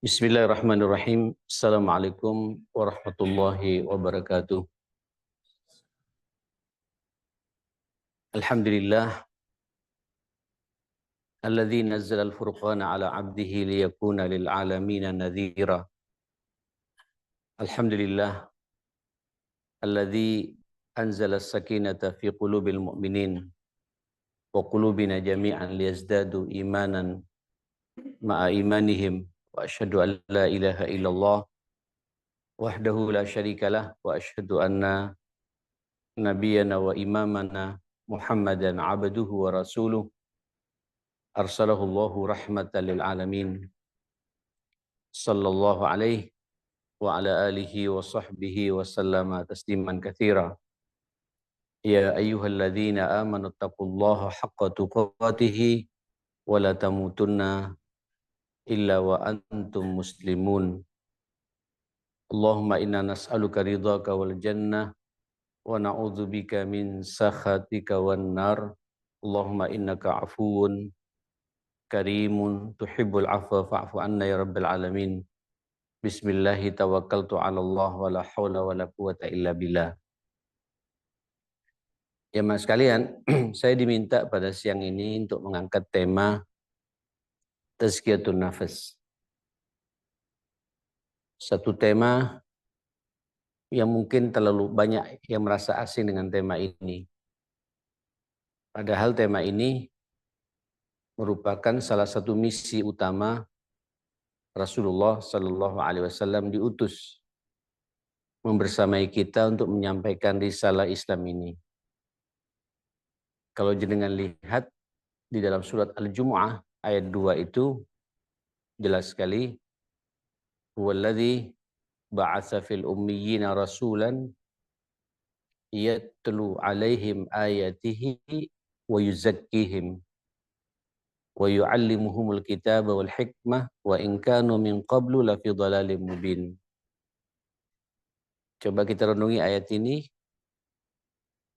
Bismillahirrahmanirrahim. Assalamualaikum warahmatullahi wabarakatuh. Alhamdulillah alladzi nazzala al-furqana ala 'abdihi liyakuna lil 'alamin nadhira. Alhamdulillah alladzi anzala as-sakinata fi qulubil mu'minin wa qulubina jami'an liyazdadu imanan ma'a imanihim wa asyhadu an la ilaha illallah wahdahu la syarikalah wa asyhadu anna nabiyyana wa imamana Muhammadan 'abduhu wa rasuluh arsalahu Allahu rahmatan lil alamin sallallahu alaihi wa ala alihi wa sahbihi wa sallama tasliman katsira. Ya ayyuhalladzina amanu taqullaha haqqa tuqatih wa la tamutunna illa wa antum muslimun. Allahumma inna nas'aluka ridhaka wal jannah wa na'udzubika min sakhatika wan nar. Allahumma innaka afuwun karimun tuhibbul afwa fa'fu anna ya rabbal alamin. Bismillahi tawakkaltu 'ala Allah wa la haula wa la quwata illa billah. Ya Mas sekalian, saya diminta pada siang ini untuk mengangkat tema tazkiyatun nafas. Satu tema yang mungkin terlalu banyak yang merasa asing dengan tema ini. Padahal tema ini merupakan salah satu misi utama Rasulullah Sallallahu Alaihi Wasallam diutus membersamai kita untuk menyampaikan risalah Islam ini. Kalau jenengan lihat di dalam surat Al-Jumu'ah ayat 2 itu jelas sekali, huwallazi ba'atsa fil ummiyina rasulan yatlu 'alaihim ayatihi wa yuzakkihim wa yu'allimuhumul kitaba wal hikmah wa in kanu min qablu lafi dhalalim mubin. Coba kita renungi ayat ini.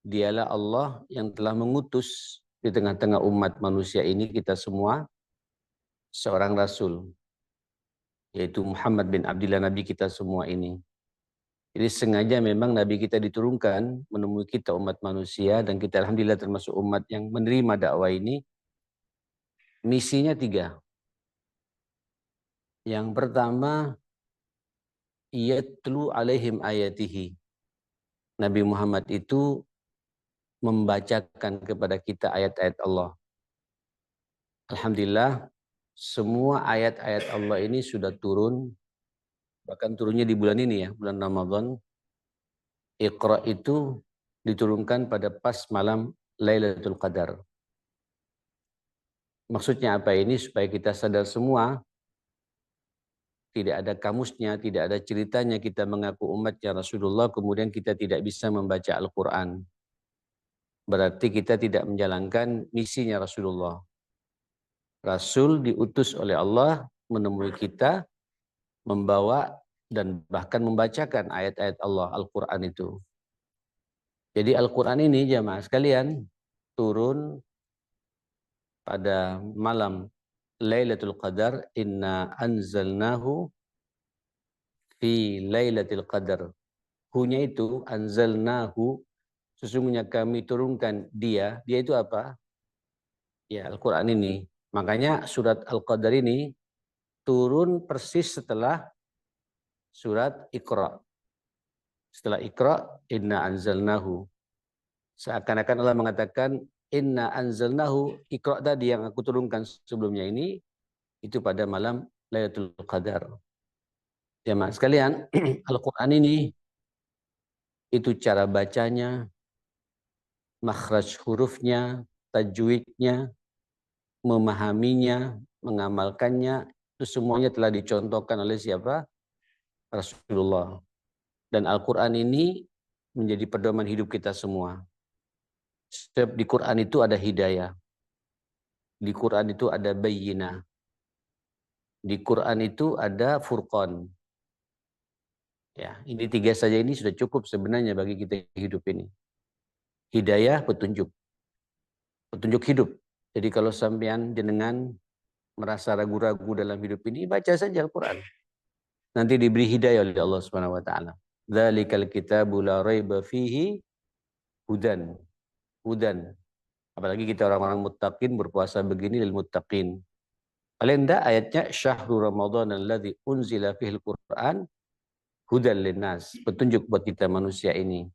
Dialah Allah yang telah mengutus di tengah-tengah umat manusia ini, kita semua, seorang Rasul, yaitu Muhammad bin Abdillah, Nabi kita semua ini. Jadi sengaja memang Nabi kita diturunkan menemui kita umat manusia, dan kita alhamdulillah termasuk umat yang menerima dakwah ini. Misinya 3. Yang pertama, yatlu alaihim ayatihi. Nabi Muhammad itu membacakan kepada kita ayat-ayat Allah. Alhamdulillah, semua ayat-ayat Allah ini sudah turun, bahkan turunnya di bulan ini ya, bulan Ramadan. Iqra itu diturunkan pada pas malam Lailatul Qadar. Maksudnya apa ini? Supaya kita sadar semua, tidak ada kamusnya, tidak ada ceritanya kita mengaku umatnya Rasulullah, kemudian kita tidak bisa membaca Al-Quran. Berarti kita tidak menjalankan misinya Rasulullah. Rasul diutus oleh Allah menemui kita, membawa dan bahkan membacakan ayat-ayat Allah, Al-Quran itu. Jadi Al-Quran ini jamaah sekalian turun pada malam Lailatul Qadar. Inna anzalnahu fi Lailatul Qadar. Hunya itu anzalnahu, sesungguhnya kami turunkan dia. Dia itu apa? Ya, Al-Quran ini. Makanya surat Al-Qadar ini turun persis setelah surat Iqra. Setelah Iqra, inna anzalnahu. Seakan-akan Allah mengatakan, inna anzalnahu, Iqra tadi yang aku turunkan sebelumnya ini, itu pada malam Lailatul Qadar. Jemaah sekalian, Al-Quran ini, itu cara bacanya, makhraj hurufnya, tajwidnya, memahaminya, mengamalkannya, itu semuanya telah dicontohkan oleh siapa? Rasulullah. Dan Al-Quran ini menjadi pedoman hidup kita semua. Setiap di Quran itu ada hidayah. Di Quran itu ada bayyinah. Di Quran itu ada furqan. Ya, ini 3 saja ini sudah cukup sebenarnya bagi kita hidup ini. Hidayah, petunjuk. Petunjuk hidup. Jadi kalau sampean jenengan merasa ragu-ragu dalam hidup ini, baca saja Al-Quran. Nanti diberi hidayah oleh Allah Subhanahu wa taala. Dzalikal kitabu la raiba fihi hudan. Hudan. Apalagi kita orang-orang muttaqin berpuasa begini lil muttaqin. Kalian enggak ayatnya syahrul ramadhan alladzi unzila fihil Qur'an hudan linnas, petunjuk buat kita manusia ini.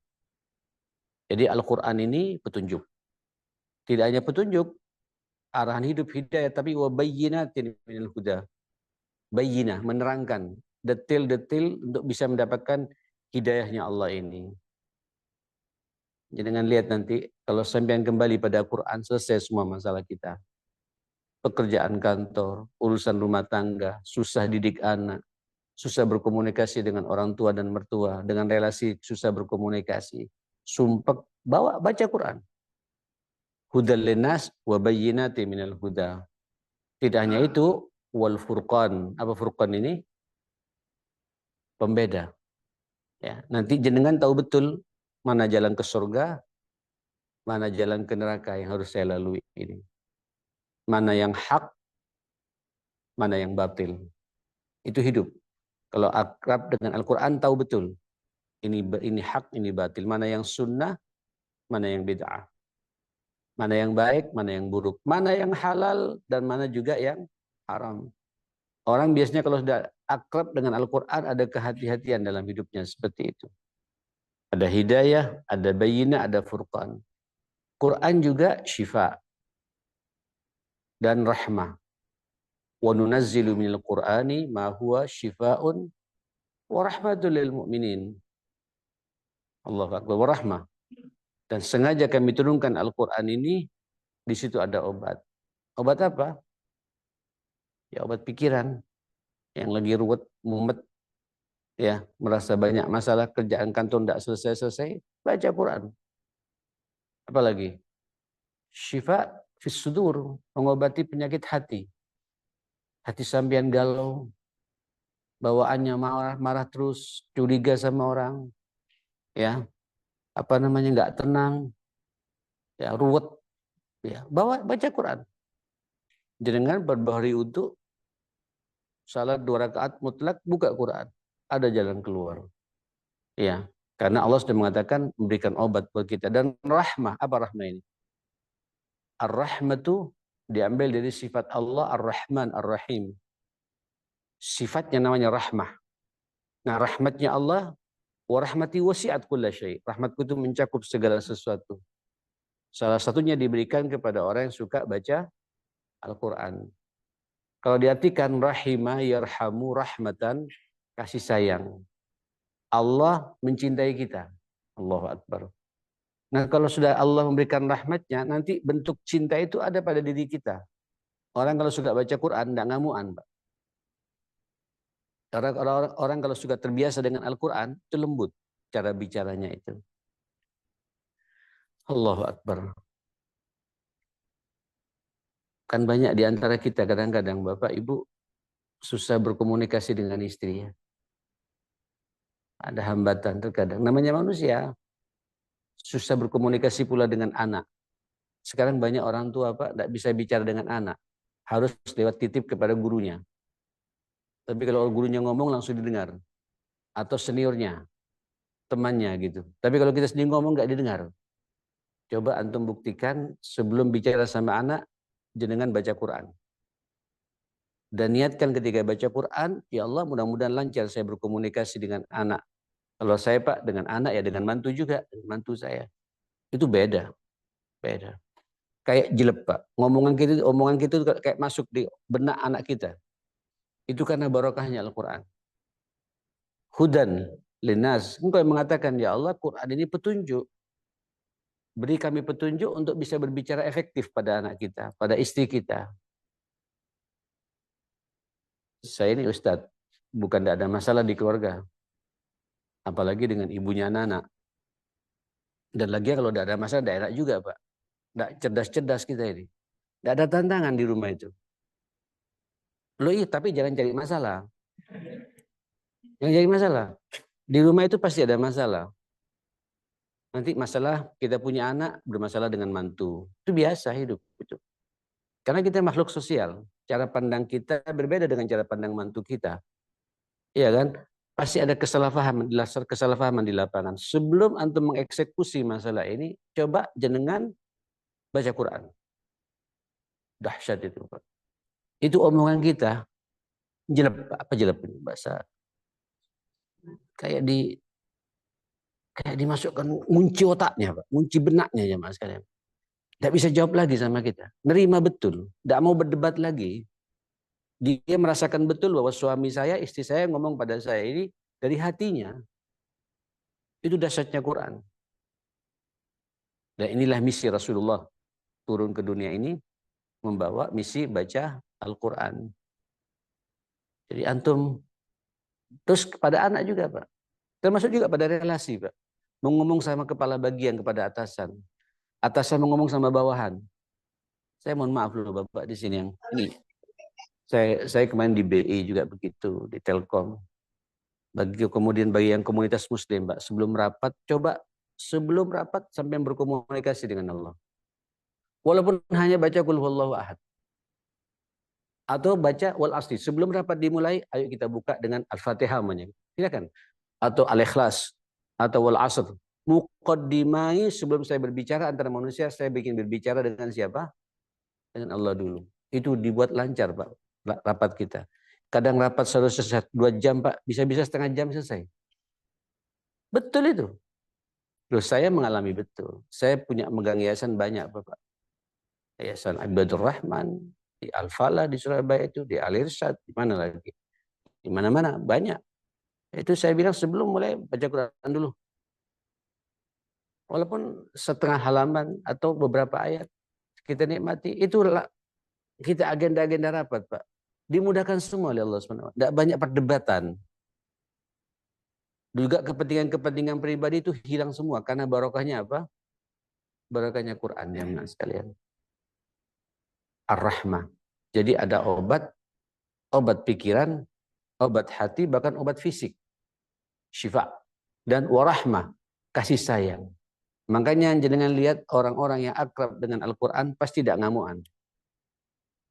Jadi Al-Qur'an ini petunjuk. Tidak hanya petunjuk, arahan hidup hidayah, tapi wa bayyinatin minal huda. Bayyinah, menerangkan detail-detail untuk bisa mendapatkan hidayahnya Allah ini. Jangan lihat nanti kalau sampean kembali pada Quran, selesai semua masalah kita. Pekerjaan kantor, urusan rumah tangga, susah didik anak, susah berkomunikasi dengan orang tua dan mertua, dengan relasi susah berkomunikasi. Sumpah, baca Quran. Hudal linnas wa bayyinati minal huda. Tidak hanya itu, wal furqan. Apa furqan ini? Pembeda. Ya, nanti jenengan tahu betul mana jalan ke surga, mana jalan ke neraka yang harus saya lalui ini. Mana yang hak, mana yang batil. Itu hidup. Kalau akrab dengan Al-Quran tahu betul. Ini hak, ini batil. Mana yang sunnah, mana yang bid'ah. Mana yang baik, mana yang buruk. Mana yang halal, dan mana juga yang haram. Orang biasanya kalau sudah akrab dengan Al-Quran ada kehati-hatian dalam hidupnya seperti itu. Ada hidayah, ada bayyinah, ada furqan. Quran juga syifa dan rahmah. Wa nunazzilu minal Qur'ani ma huwa syifaa'un wa rahmatul lil mu'minin. Allahu akbar, wa rahmah. Dan sengaja kami turunkan Al-Qur'an ini, di situ ada obat. Obat apa? Ya obat pikiran yang lagi ruwet, mumet, ya, merasa banyak masalah, kerjaan kantor tidak selesai-selesai, baca Quran. Apalagi? Syifa fis sudur, mengobati penyakit hati. Hati sampean galau, bawaannya marah terus, curiga sama orang, ya, nggak tenang, ya, ruwet, ya, baca Quran. Jenengan berbahari untuk salat 2 rakaat mutlak, buka Quran, ada jalan keluar, ya, karena Allah sudah mengatakan memberikan obat buat kita. Dan rahmah, apa rahmah ini? Ar-rahmatu diambil dari sifat Allah Ar-Rahman Ar-Rahim. Sifatnya namanya rahmah. Nah, rahmatnya Allah, wa rahmati wasi'at kulla syai'. Rahmatku itu mencakup segala sesuatu. Salah satunya diberikan kepada orang yang suka baca Al-Quran. Kalau diartikan rahimah yarhamu rahmatan, kasih sayang. Allah mencintai kita. Allahu Akbar. Nah, kalau sudah Allah memberikan rahmatnya, nanti bentuk cinta itu ada pada diri kita. Orang kalau suka baca Quran, tidak ngamuan, Pak. Orang kalau suka terbiasa dengan Al-Quran, itu lembut cara bicaranya itu. Allahu Akbar. Kan banyak di antara kita kadang-kadang Bapak Ibu susah berkomunikasi dengan istri, ya. Ada hambatan terkadang. Namanya manusia. Susah berkomunikasi pula dengan anak. Sekarang banyak orang tua Pak tidak bisa bicara dengan anak. Harus lewat titip kepada gurunya. Tapi kalau gurunya ngomong langsung didengar. Atau seniornya, temannya gitu. Tapi kalau kita sendiri ngomong nggak didengar. Coba antum buktikan sebelum bicara sama anak, jenengan baca Quran. Dan niatkan ketika baca Quran, ya Allah mudah-mudahan lancar saya berkomunikasi dengan anak. Kalau saya Pak dengan anak ya dengan mantu juga, dengan mantu saya. Itu beda. Beda. Kayak jelek Pak. Omongan kita itu kayak masuk di benak anak kita. Itu karena barokahnya Al-Quran. Hudan linnas. Engkau yang mengatakan, ya Allah Quran ini petunjuk. Beri kami petunjuk untuk bisa berbicara efektif pada anak kita, pada istri kita. Saya ini Ustadz, bukan tidak ada masalah di keluarga. Apalagi dengan ibunya anak-anak. Dan lagi kalau tidak ada masalah, tidak enak juga Pak. Tidak cerdas-cerdas kita ini. Tidak ada tantangan di rumah itu. Loh iya, tapi jangan cari masalah. Yang jadi masalah. Di rumah itu pasti ada masalah. Nanti masalah kita punya anak bermasalah dengan mantu. Itu biasa hidup. Itu. Karena kita makhluk sosial. cara pandang kita berbeda dengan cara pandang mantu kita. Iya kan? Pasti ada kesalahpahaman di lapangan. Sebelum antum mengeksekusi masalah ini, coba jenengan baca Quran. Dahsyat itu, Pak. Itu omongan kita jelek, apa jelek ini bahasa kayak dimasukkan ngunci otaknya, Pak, ngunci benaknya ya Mas sekalian. Tidak bisa jawab lagi sama kita. Nerima betul, tidak mau berdebat lagi. Dia merasakan betul bahwa suami saya, istri saya ngomong pada saya ini dari hatinya. Itu dahsyatnya Quran. Dan inilah misi Rasulullah turun ke dunia ini membawa misi baca Al-Quran. Jadi antum terus kepada anak juga Pak. Termasuk juga pada relasi Pak. Mau ngomong sama kepala bagian kepada atasan. Atasan mau ngomong sama bawahan. Saya mohon maaf loh Bapak di sini yang ini. Saya kemarin di BI juga begitu, di Telkom. Kemudian bagi yang komunitas muslim Pak, sebelum rapat sampai berkomunikasi dengan Allah. Walaupun hanya baca qul huwallahu ahad. Atau baca wal asri. Sebelum rapat dimulai, ayo kita buka dengan Al-Fatihah. Silakan. Atau Al-Ikhlas. Atau wal asr. Muqaddimai sebelum saya berbicara antara manusia, saya bikin berbicara dengan siapa? Dengan Allah dulu. Itu dibuat lancar Pak, rapat kita. Kadang rapat selesai 2 jam Pak, bisa-bisa setengah jam selesai. Betul itu. Loh, saya mengalami betul. Saya punya megang yayasan banyak Bapak. Yayasan Ibadur Rahman, di Al-Falah di Surabaya itu, di Al-Irsyad, di mana lagi? Di mana-mana banyak. Itu saya bilang sebelum mulai baca Quran dulu. Walaupun setengah halaman atau beberapa ayat kita nikmati, itulah kita agenda-agenda rapat, Pak. Dimudahkan semua oleh Allah SWT. Tidak banyak perdebatan. Juga kepentingan-kepentingan pribadi itu hilang semua. Karena barokahnya apa? Barokahnya Quran ya sekalian. Ar-Rahmah. Jadi ada obat pikiran, obat hati, bahkan obat fisik. Syifa. Dan warahmah. Kasih sayang. Makanya jangan lihat orang-orang yang akrab dengan Al-Quran pasti tidak ngamuan.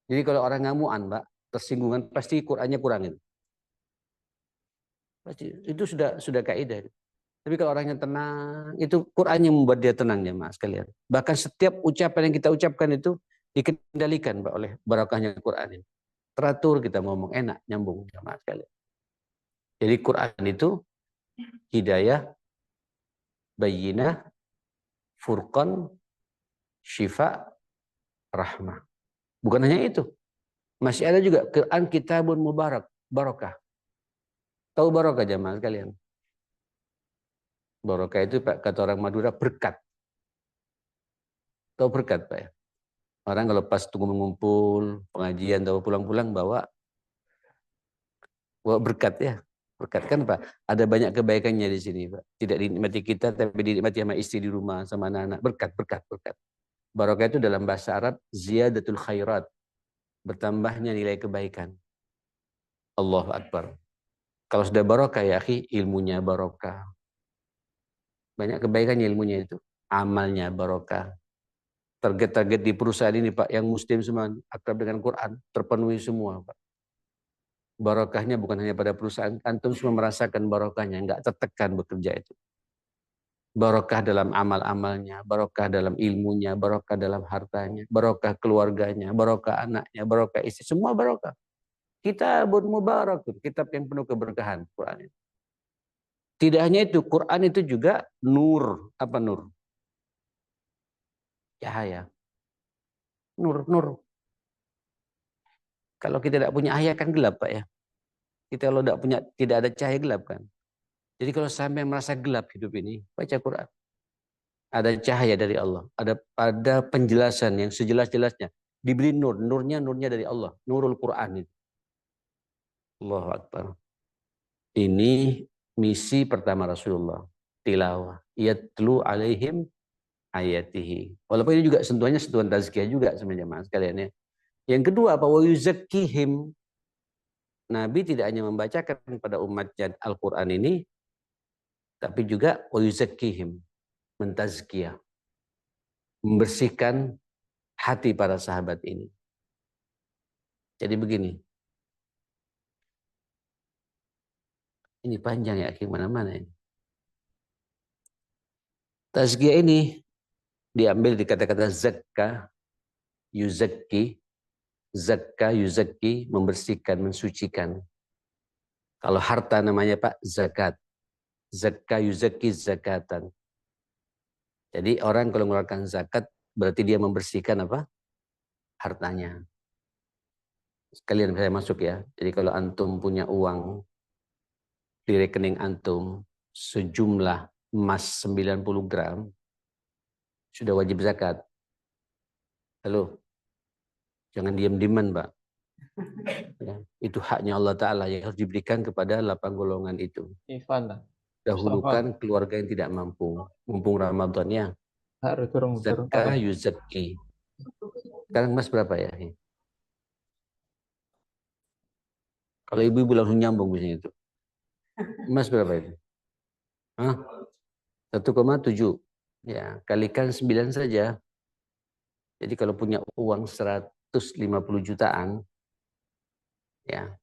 Jadi kalau orang ngamuan, Mbak, tersinggungan pasti Qurannya kurangin. Pasti itu sudah kaidah. Tapi kalau orangnya tenang, itu Quran yang membuat dia tenang ya Mas sekalian. Bahkan setiap ucapan yang kita ucapkan itu dikendalikan Mbak oleh barakahnya Quran ini. Teratur kita ngomong enak, nyambung ya Mas sekalian. Jadi Quran itu hidayah, bayyinah, furqan, syifa, rahmah. Bukan hanya itu. Masih ada juga Quran kitabun mubarak, barokah. Tahu barokah jemaah sekalian? Barokah itu Pak, kata orang Madura berkat. Tahu berkat Pak ya? Orang kalau pas tunggu mengumpul, pengajian, tahu pulang-pulang bawa berkat ya. Berkat kan Pak, ada banyak kebaikannya di sini Pak. Tidak dinikmati kita, tapi dinikmati sama istri di rumah, sama anak-anak. Berkat, berkat, berkat. Barokah itu dalam bahasa Arab, ziyadatul khairat. Bertambahnya nilai kebaikan. Allahu Akbar. Kalau sudah barokah ya akhi, ilmunya barokah. Banyak kebaikannya ilmunya itu. Amalnya barokah. Target-target di perusahaan ini Pak, yang muslim semua akrab dengan Quran, terpenuhi semua Pak. Barokahnya bukan hanya pada perusahaan, antum semua merasakan barokahnya, nggak tertekan bekerja itu. Barokah dalam amal-amalnya, barokah dalam ilmunya, barokah dalam hartanya, barokah keluarganya, barokah anaknya, barokah istri, semua barokah. Kitabun mubarak, kitab yang penuh keberkahan Quran itu. Tidak hanya itu, Quran itu juga nur. Apa nur? Cahaya. Nur. Kalau kita tidak punya cahaya kan gelap Pak ya. Kita kalau tidak ada cahaya gelap kan. Jadi kalau sampai merasa gelap hidup ini, baca Quran. Ada cahaya dari Allah. Ada penjelasan yang sejelas-jelasnya. Diberi nur. Nurnya dari Allah. Nurul Quran itu. Allahu Akbar. Ini misi pertama Rasulullah. Tilawah. Yatlu alaihim ayatihi. Walaupun ini juga sentuhannya sentuhan tazkiyah juga sebenarnya mas kalian ya. Yang kedua apa? Wa yuzakkihim. Nabi tidak hanya membacakan pada umatnya Al-Quran ini, tapi juga wa yuzakkihim. Mentazkiyah. Membersihkan hati para sahabat ini. Jadi begini, ini panjang ya, gimana-mana ini. Tazkiyah ini diambil di kata-kata zakka, yuzakki, zakka, yuzakki, membersihkan, mensucikan. Kalau harta namanya Pak, zakat. Zakka, yuzakki, zakatan. Jadi orang kalau mengeluarkan zakat, berarti dia membersihkan apa? Hartanya. Sekalian saya masuk ya. Jadi kalau antum punya uang di rekening antum sejumlah emas 90 gram, sudah wajib zakat. Halo, jangan diam-diaman, Pak. Ya, itu haknya Allah Ta'ala yang harus diberikan kepada 8 golongan itu. Ivan, Dahulukan keluarga yang tidak mampu. Mumpung Ramadan ya. Zakka yuzakki. Sekarang emas berapa ya? Kalau ibu-ibu langsung nyambung bisanya itu. Emas berapa itu? Hah? 1,7. Ya, kalikan 9 saja. Jadi kalau punya uang 150 jutaan, ya,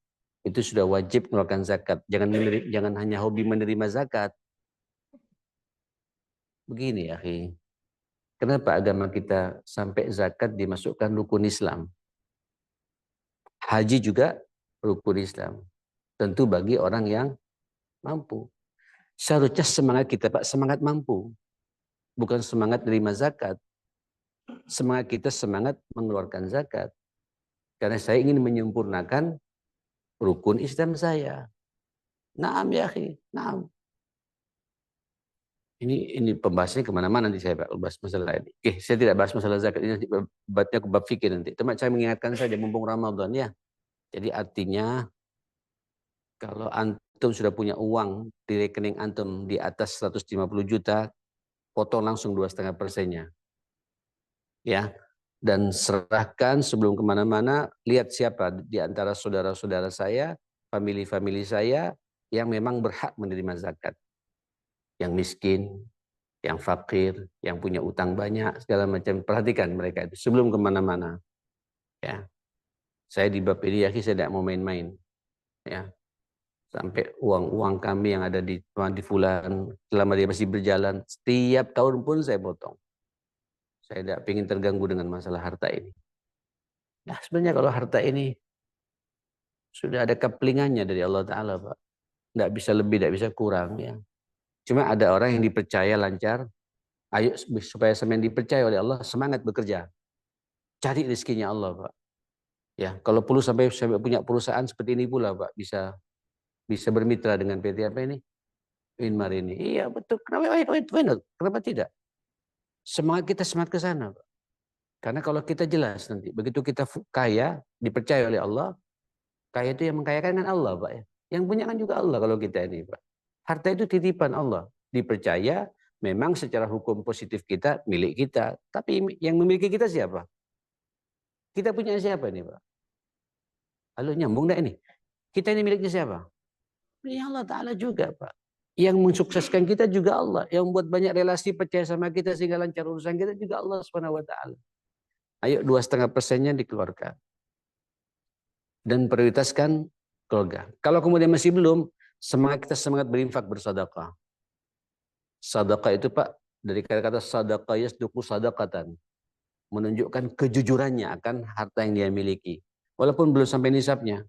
itu sudah wajib mengeluarkan zakat. Jangan hanya hobi menerima zakat. Begini ya, kenapa agama kita sampai zakat dimasukkan rukun Islam? Haji juga rukun Islam. Tentu bagi orang yang mampu. Seharusnya semangat kita, Pak, semangat mampu. Bukan semangat menerima zakat. Semangat kita semangat mengeluarkan zakat. Karena saya ingin menyempurnakan rukun Islam saya. Naam ya akhi, naam. Ini pembahasannya kemana-mana nanti saya bahas masalah ini. Oke, saya tidak bahas masalah zakat ini nanti babnya ke bab fikir nanti. Teman saya mengingatkan saja mumpung Ramadan ya. Jadi artinya kalau antum sudah punya uang di rekening antum di atas 150 juta, potong langsung 2,5%-nya. Ya. Dan serahkan sebelum kemana-mana, lihat siapa di antara saudara-saudara saya, famili-famili saya yang memang berhak menerima zakat. Yang miskin, yang fakir, yang punya utang banyak, segala macam. Perhatikan mereka itu sebelum kemana-mana. Ya, saya di bab ini saya tidak mau main-main. Ya, sampai uang-uang kami yang ada di Fulan selama dia masih berjalan, setiap tahun pun saya potong. Saya tidak ingin terganggu dengan masalah harta ini. Nah, sebenarnya kalau harta ini sudah ada keplingannya dari Allah Ta'ala, Pak. Tidak bisa lebih, tidak bisa kurang. Ya. Cuma ada orang yang dipercaya lancar. Ayo supaya semen dipercaya oleh Allah, semangat bekerja. Cari rezekinya Allah, Pak. Ya, kalau perlu sampai punya perusahaan seperti ini pula, Pak. Bisa bermitra dengan PT apa ini? Inmar ini. Iya, betul. Kenapa tidak? Semangat kita semangat ke sana, Pak. Karena kalau kita jelas nanti, begitu kita kaya, dipercaya oleh Allah, kaya itu yang mengkayakan kan Allah, Pak. Ya. Yang punya kan juga Allah kalau kita ini, Pak. Harta itu titipan Allah. Dipercaya, memang secara hukum positif kita, milik kita. Tapi yang memiliki kita siapa? Kita punya siapa nih, Pak? Lalu nyambung enggak ini? Kita ini miliknya siapa? Ya Allah Ta'ala juga, Pak. Yang mensukseskan kita juga Allah. Yang membuat banyak relasi percaya sama kita sehingga lancar urusan kita juga Allah Subhanahu wa Ta'ala. Ayo 2,5%-nya dikeluarkan. Dan prioritaskan keluarga. Kalau kemudian masih belum, kita semangat berinfak bersedekah. Sedekah itu Pak, dari kata-kata sedekah yasduqu sadaqatan. Menunjukkan kejujurannya akan harta yang dia miliki. Walaupun belum sampai nisabnya.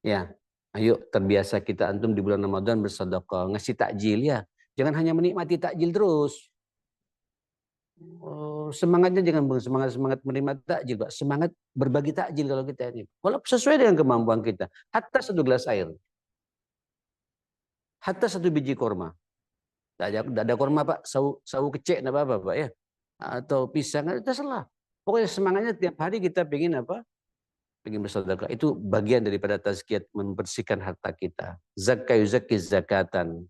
Ya, ayo terbiasa kita antum di bulan Ramadan bersedekah, ngasih takjil ya. Jangan hanya menikmati takjil terus. Oh, semangatnya jangan semangat menerima takjil, Pak. Semangat berbagi takjil kalau kita ini. Walaupun sesuai dengan kemampuan kita. Hatta 1 gelas air. Hatta 1 biji korma. Tidak ada korma, Pak. Sawu kecek, tidak apa-apa, Pak ya. Atau pisang, itu salah. Pokoknya semangatnya tiap hari kita ingin apa? Ingin bersedekah. Itu bagian daripada tazkiyat, membersihkan harta kita. Zakka yuzakki zakatan.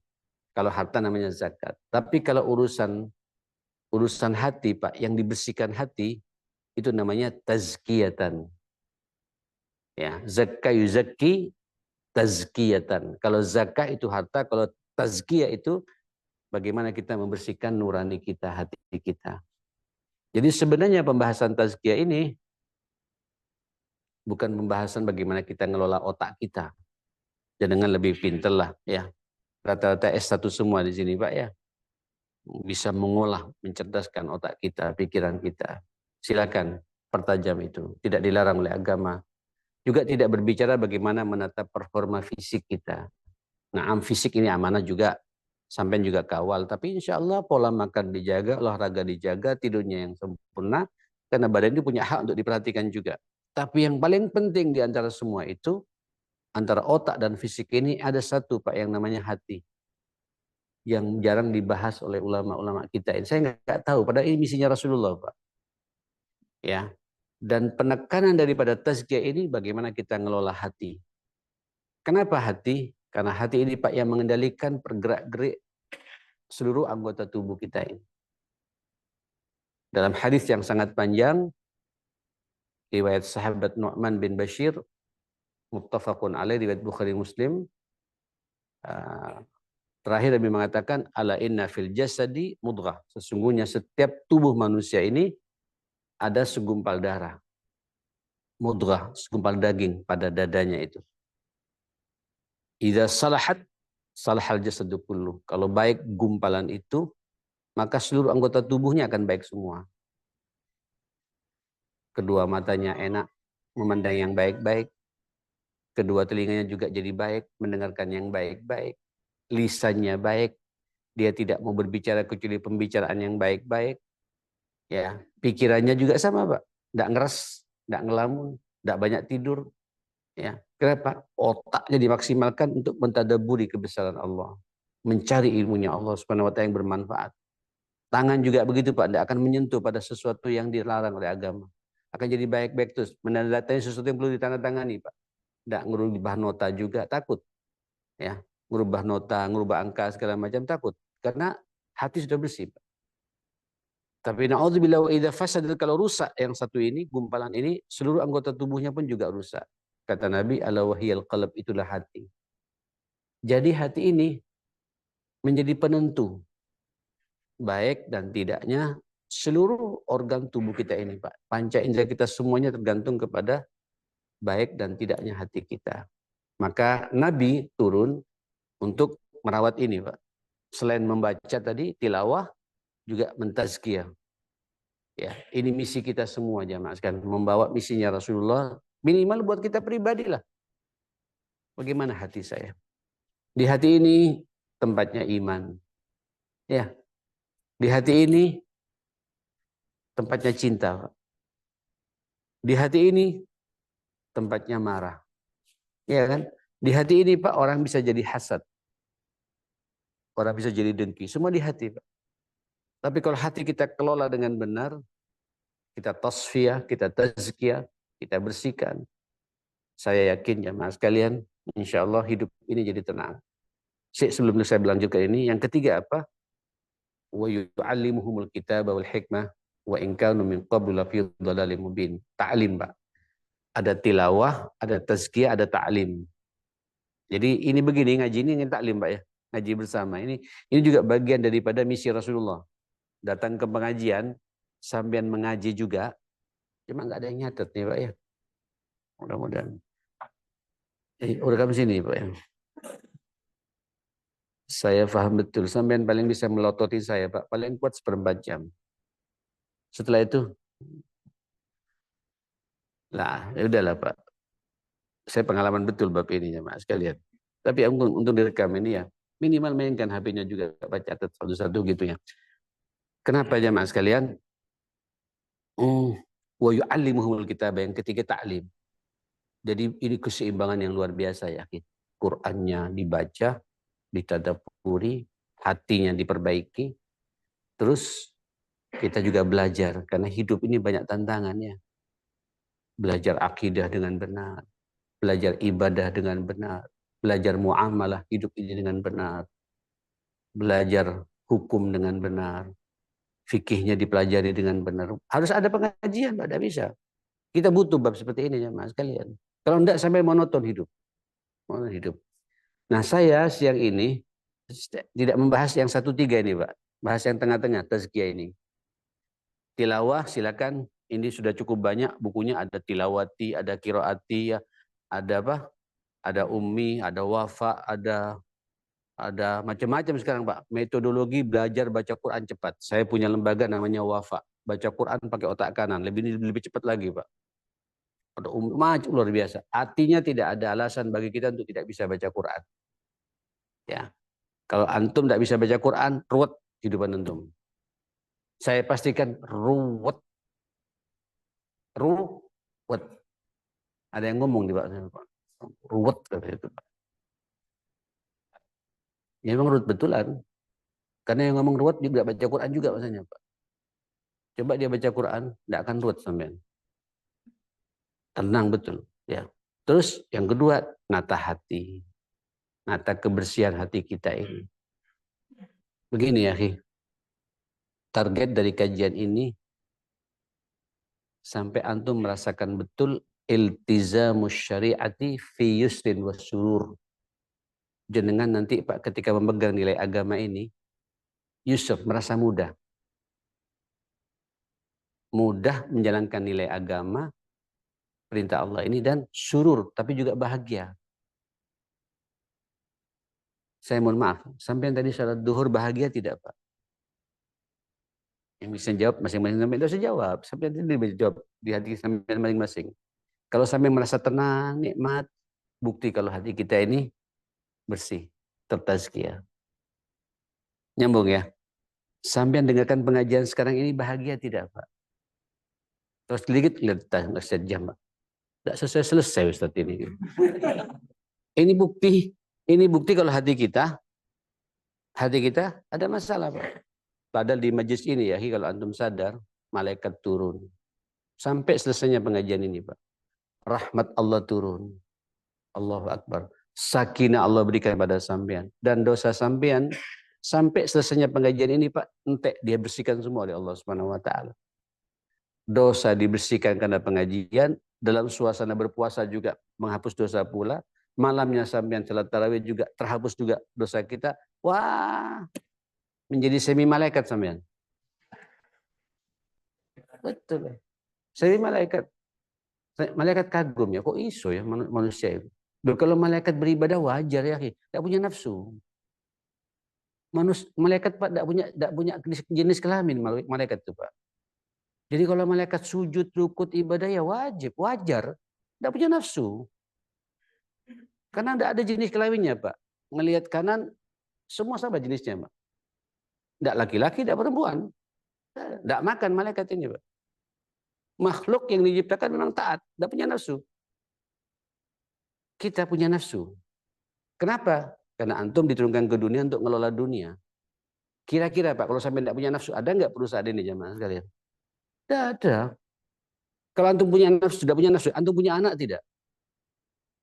Kalau harta namanya zakat. Tapi kalau urusan hati, Pak, yang dibersihkan hati, itu namanya tazkiyatan. Ya, zakka yuzakki tazkiyatan. Kalau zakah itu harta, kalau tazkiyah itu bagaimana kita membersihkan nurani kita, hati kita. Jadi sebenarnya pembahasan tazkiyah ini bukan pembahasan bagaimana kita ngelola otak kita. Jangan lebih pintar lah ya. Rata-rata S1 semua di sini Pak ya. Bisa mengolah, mencerdaskan otak kita, pikiran kita. Silakan pertajam itu. Tidak dilarang oleh agama. Juga tidak berbicara bagaimana menata performa fisik kita. Nah, fisik ini amanah juga. Sampai juga kawal. Tapi insya Allah pola makan dijaga, olahraga dijaga, tidurnya yang sempurna. Karena badan itu punya hak untuk diperhatikan juga. Tapi yang paling penting di antara semua itu, antara otak dan fisik ini ada satu Pak yang namanya hati. Yang jarang dibahas oleh ulama-ulama kita. Saya nggak tahu, padahal ini misinya Rasulullah Pak. Ya. Dan penekanan daripada tazkiyah ini bagaimana kita ngelola hati. Kenapa hati? Karena hati ini Pak yang mengendalikan pergerak-gerik seluruh anggota tubuh kita ini. Dalam hadis yang sangat panjang, riwayat sahabat Nu'man bin Bashir, muttafaqun alaih, riwayat Bukhari Muslim, terakhir Nabi mengatakan, ala inna fil jasadi mudghah. Sesungguhnya setiap tubuh manusia ini ada segumpal darah. Mudghah, segumpal daging pada dadanya itu. Idza salahat, salahal jasadu kullu. Kalau baik gumpalan itu, maka seluruh anggota tubuhnya akan baik semua. Kedua matanya enak, memandang yang baik-baik. Kedua telinganya juga jadi baik, mendengarkan yang baik-baik. Lisannya baik, dia tidak mau berbicara kecuali pembicaraan yang baik-baik. Ya, pikirannya juga sama, Pak. Tidak ngeres, tidak ngelamun, tidak banyak tidur. Ya, kenapa? Otaknya dimaksimalkan untuk mentadaburi kebesaran Allah, mencari ilmunya Allah Subhanahu wa taala yang bermanfaat. Tangan juga begitu, Pak, tidak akan menyentuh pada sesuatu yang dilarang oleh agama. Akan jadi baik-baik terus, menandatangani sesuatu yang perlu ditandatangani, Pak. Tidak ngubah nota juga takut. Ya, ngubah nota, ngubah angka segala macam takut karena hati sudah bersih, Pak. Tapi na'udzubillah wa idza fasad, kalau rusak yang satu ini, gumpalan ini, seluruh anggota tubuhnya pun juga rusak. Kata Nabi, ala wahiyal qalb, itulah hati. Jadi hati ini menjadi penentu baik dan tidaknya seluruh organ tubuh kita ini, Pak. Panca indera kita semuanya tergantung kepada baik dan tidaknya hati kita. Maka Nabi turun untuk merawat ini, Pak. Selain membaca tadi tilawah, juga mentazkiyah. Ya, ini misi kita semua jamaah sekalian, membawa misinya Rasulullah, minimal buat kita pribadi lah. Bagaimana hati saya? Di hati ini tempatnya iman. Ya. Di hati ini tempatnya cinta, Pak. Di hati ini tempatnya marah. Ya kan? Di hati ini, Pak, orang bisa jadi hasad. Orang bisa jadi dengki. Semua di hati, Pak. Tapi kalau hati kita kelola dengan benar, kita tasfiyah, kita tazkiyah, kita bersihkan. Saya yakin jamaah sekalian, insya Allah hidup ini jadi tenang. Sebelum saya melanjutkan ini, yang ketiga apa? Wa yu'allimuhumul kitaba wal hikmah wa in kanu min qablu lafi dhalalin mubin. Ta'lim, Pak. Ada tilawah, ada tazkiyah, ada ta'lim. Jadi ini begini, ngaji ini taklim, Pak ya. Ngaji bersama. Ini juga bagian daripada misi Rasulullah. Datang ke pengajian, sambian mengaji juga. Cuma nggak ada yang nyatet nih, Pak ya. Mudah-mudahan. Udah kamu sini, Pak ya. Saya paham betul. Sambian paling bisa melototi saya, Pak. Paling kuat 1/4 jam. Setelah itu, lah, ya udahlah, Pak. Saya pengalaman betul bab ini ya, Mas sekalian. Tapi untuk direkam ini ya, minimal mainkan HP-nya juga, Pak, catat satu-satu gitu ya. Kenapa jamaah sekalian? Wa yu'allimuhumul kitab, yang ketiga ta'lim. Jadi ini keseimbangan yang luar biasa ya. Qur'annya dibaca, ditadaburi, hatinya diperbaiki. Terus kita juga belajar karena hidup ini banyak tantangannya. Belajar akidah dengan benar, belajar ibadah dengan benar, belajar muamalah hidup ini dengan benar, belajar hukum dengan benar, fikihnya dipelajari dengan benar. Harus ada pengajian, Pak, tidak bisa. Kita butuh bab seperti ini ya, Mas sekalian. Kalau tidak sampai monoton hidup. Monoton hidup. Nah, saya siang ini tidak membahas yang 1-3 ini, Pak. Bahas yang tengah-tengah, tazkiyah ini. Tilawah silakan, Ini sudah cukup banyak bukunya, ada tilawati, ada qiraati, ada apa? Ada ummi, ada wafa, ada macam-macam sekarang Pak. Metodologi belajar baca Quran cepat. Saya punya lembaga namanya Wafa. Baca Quran pakai otak kanan, lebih cepat lagi Pak. Ada macam luar biasa. Artinya tidak ada alasan bagi kita untuk tidak bisa baca Quran. Ya. Kalau antum tidak bisa baca Quran, ruwet kehidupan antum. Saya pastikan ruwet. Ruwet. Ada yang ngomong di Pak. Ruwet kata itu Pak. Ya memang ruwet betulan. Karena yang ngomong ruwet juga baca Quran juga maksudnya Pak. Coba dia baca Quran, tidak akan ruwet sampean. Tenang betul. Ya. Terus yang kedua, nata hati. Nata kebersihan hati kita ini. Begini ya, target dari kajian ini sampai antum merasakan betul iltizamus syariati fi yusrin wasurur. Jenengan nanti Pak ketika memegang nilai agama ini, Yusuf merasa mudah. Mudah menjalankan nilai agama, perintah Allah ini, dan surur, tapi juga bahagia. Saya mohon maaf, sampai tadi salat duhur bahagia tidak Pak? Yang bisa jawab masing-masing sampai itu jawab. Sampai nanti bisa jawab di hati sampai masing-masing. Kalau sampai merasa tenang, nikmat, bukti kalau hati kita ini bersih, tertazkiyah. Nyambung ya? Sampai dengarkan pengajian sekarang ini bahagia tidak Pak? Terus sedikit lihat jam Pak. Tidak selesai Ustaz ini. Ini bukti kalau hati kita ada masalah Pak. Padahal di majlis ini ya, kalau antum sadar, malaikat turun. Sampai selesainya pengajian ini Pak. Rahmat Allah turun. Allahu Akbar. Sakinah Allah berikan pada sampean. Dan dosa sampean, sampai selesainya pengajian ini Pak, entek dia bersihkan semua oleh Allah Subhanahu wa taala. Dosa dibersihkan karena pengajian, dalam suasana berpuasa juga menghapus dosa pula. Malamnya sampean salat tarawih juga terhapus juga dosa kita. Wah, menjadi semi malaikat sampean. Betul. Semi malaikat. Malaikat kagum ya, kok iso ya manusia itu. Kalau malaikat beribadah wajar ya, tidak punya nafsu. Malaikat Pak tidak punya jenis kelamin malaikat itu Pak. Jadi kalau malaikat sujud, rukut, ibadah ya wajar. Tidak punya nafsu. Karena tidak ada jenis kelaminnya Pak. Ngelihat kanan, semua sama jenisnya Pak. Tidak laki-laki, tidak perempuan. Tidak makan malaikat ini Pak. Makhluk yang diciptakan memang taat, tidak punya nafsu. Kita punya nafsu. Kenapa? Karena antum diturunkan ke dunia untuk ngelola dunia. Kira-kira Pak, kalau sampai tidak punya nafsu, ada nggak perusahaan ini jamaah sekalian? Tidak ada. Kalau antum punya nafsu, tidak punya nafsu, antum punya anak tidak?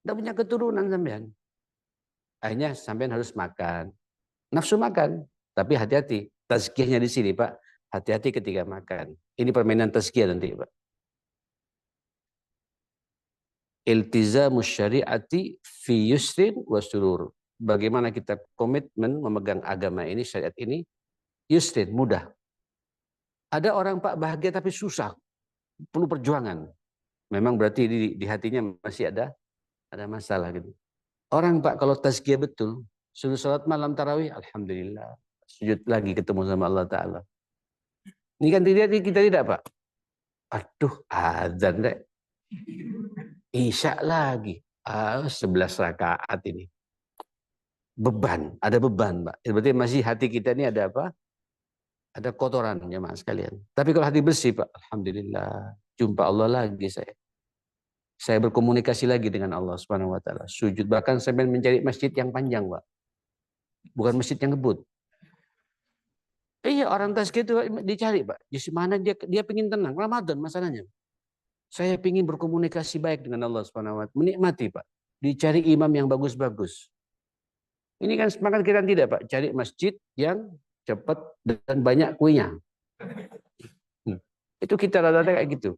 Tidak punya keturunan sampean. Akhirnya sampean harus makan. Nafsu makan, tapi hati-hati. Tazkiyahnya di sini Pak. Hati-hati ketika makan. Ini permainan tazkiyah nanti Pak. Iltizamus syariati fi yusrin wa surur. Bagaimana kita komitmen memegang agama ini, syariat ini, yusrin, mudah. Ada orang Pak bahagia tapi susah, perlu perjuangan. Memang berarti di hatinya masih ada masalah gitu. Orang Pak kalau tazkiyah betul, suruh salat malam tarawih, alhamdulillah. Sujud lagi ketemu sama Allah Ta'ala. Ini kan kita tidak Pak. Aduh, azan deh. Isya lagi. 11 rakaat ini. Beban, ada beban Pak. Berarti masih hati kita ini ada apa? Ada kotoran ya Mas sekalian. Tapi kalau hati bersih Pak, alhamdulillah. Jumpa Allah lagi saya. Saya berkomunikasi lagi dengan Allah Subhanahu wa taala. Sujud, bahkan sampai mencari masjid yang panjang, Pak. Bukan masjid yang ngebut. Iya, orang tazkiyah itu dicari, Pak. Di mana dia pingin tenang. Ramadan masalahnya. Saya pingin berkomunikasi baik dengan Allah Subhanahu wa taala. Menikmati, Pak. Dicari imam yang bagus-bagus. Ini kan semangat kita tidak, Pak. Cari masjid yang cepat dan banyak kuenya. Itu kita rata-rata kayak gitu.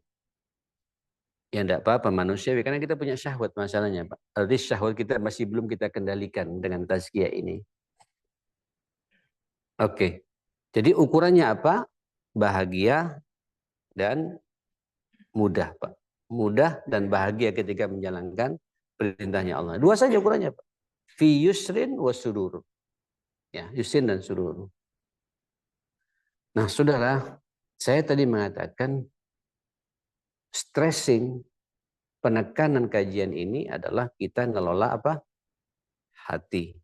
Ya enggak apa-apa manusiawi, karena kita punya syahwat masalahnya Pak. Artinya syahwat kita masih belum kita kendalikan dengan tazkiyah ini. Oke. Jadi ukurannya apa? Bahagia dan Mudah, Pak. Mudah dan bahagia ketika menjalankan perintahnya Allah. Dua saja ukurannya, Pak. Fi yusrin wa surur. Ya, yusrin dan surur. Nah, saudara, saya tadi mengatakan stressing, penekanan kajian ini adalah kita ngelola apa? Hati.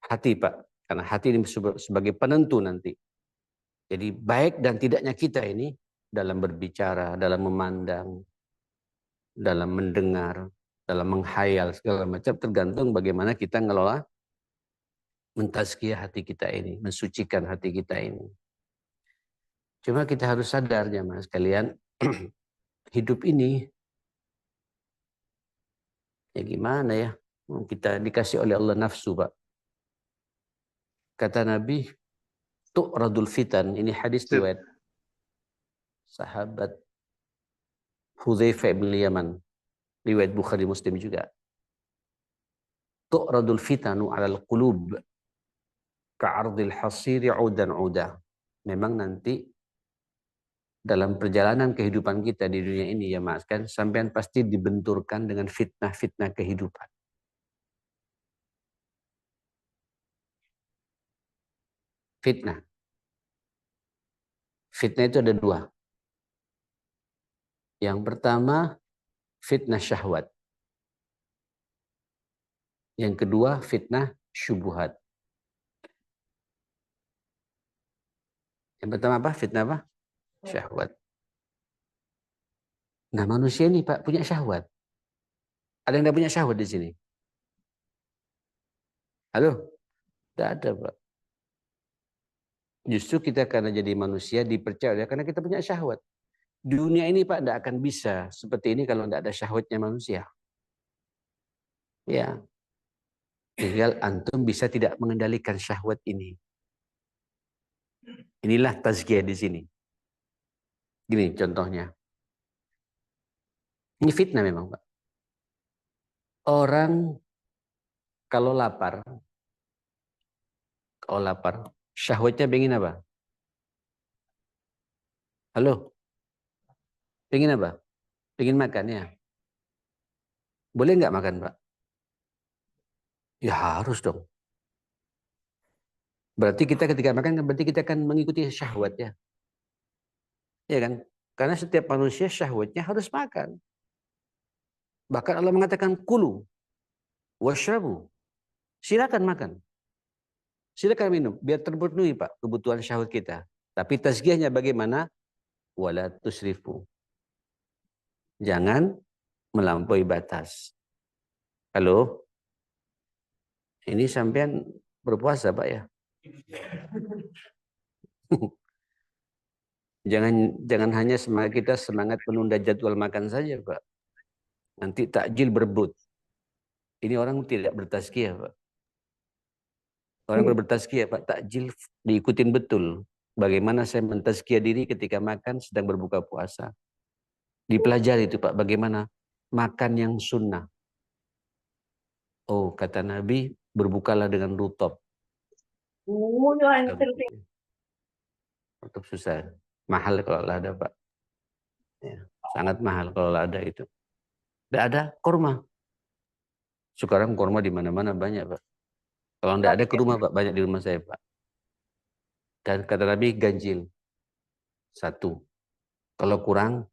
Hati, Pak. Karena hati ini sebagai penentu nanti. Jadi baik dan tidaknya kita ini dalam berbicara, dalam memandang, dalam mendengar, dalam menghayal segala macam tergantung bagaimana kita ngelola mentazkiyah hati kita ini, mensucikan hati kita ini. Cuma kita harus sadar jemaah sekalian, hidup ini ya gimana ya? Kita dikasih oleh Allah nafsu, Pak. Kata Nabi, tu'radul fitan, ini hadis riwayat sahabat Hudzaifah bin Yaman, riwayat Bukhari Muslim juga. Tu'radul fitanu 'alal qulub ka'ardil hasiri 'udan 'uda. Memang nanti dalam perjalanan kehidupan kita di dunia ini ya Mas kan, sampean pasti dibenturkan dengan fitnah-fitnah kehidupan. Fitnah. Fitnah itu ada dua. Yang pertama, fitnah syahwat. Yang kedua, fitnah syubuhat. Yang pertama apa? Fitnah apa? Syahwat. Nah manusia ini Pak punya syahwat. Ada yang tidak punya syahwat di sini? Halo? Tidak ada Pak. Justru kita karena jadi manusia dipercaya karena kita punya syahwat. Dunia ini Pak tidak akan bisa seperti ini kalau tidak ada syahwatnya manusia. Ya, tinggal antum bisa tidak mengendalikan syahwat ini. Inilah tazkiyah di sini. Gini contohnya. Ini fitnah memang Pak. Orang kalau lapar, syahwatnya pengen apa? Halo? Pengen apa? Pengen makan ya? Boleh nggak makan Pak? Ya harus dong. Berarti kita ketika makan, berarti kita akan mengikuti syahwat ya. Ya kan? Karena setiap manusia syahwatnya harus makan. Bahkan Allah mengatakan kulu washrabu. Silakan makan. Silakan minum. Biar terpenuhi Pak kebutuhan syahwat kita. Tapi tazkiyahnya bagaimana? Wala tusrifu. Jangan melampaui batas. Halo? Ini sampean berpuasa Pak ya? Jangan hanya kita semangat menunda jadwal makan saja Pak. Nanti takjil berebut. Ini orang tidak bertazkiyah Pak. Orang bertazkiyah Pak, takjil diikutin betul. Bagaimana saya mentazkiyah diri ketika makan sedang berbuka puasa. Dipelajari itu Pak, bagaimana makan yang sunnah. Oh, kata Nabi, berbukalah dengan rutop. Rutop susah. Mahal kalau ada Pak. Ya, sangat mahal kalau ada itu. Tidak ada kurma. Sekarang kurma di mana-mana banyak Pak. Kalau tidak ada kurma Pak, banyak di rumah saya Pak. Dan kata Nabi ganjil. 1. Kalau kurang,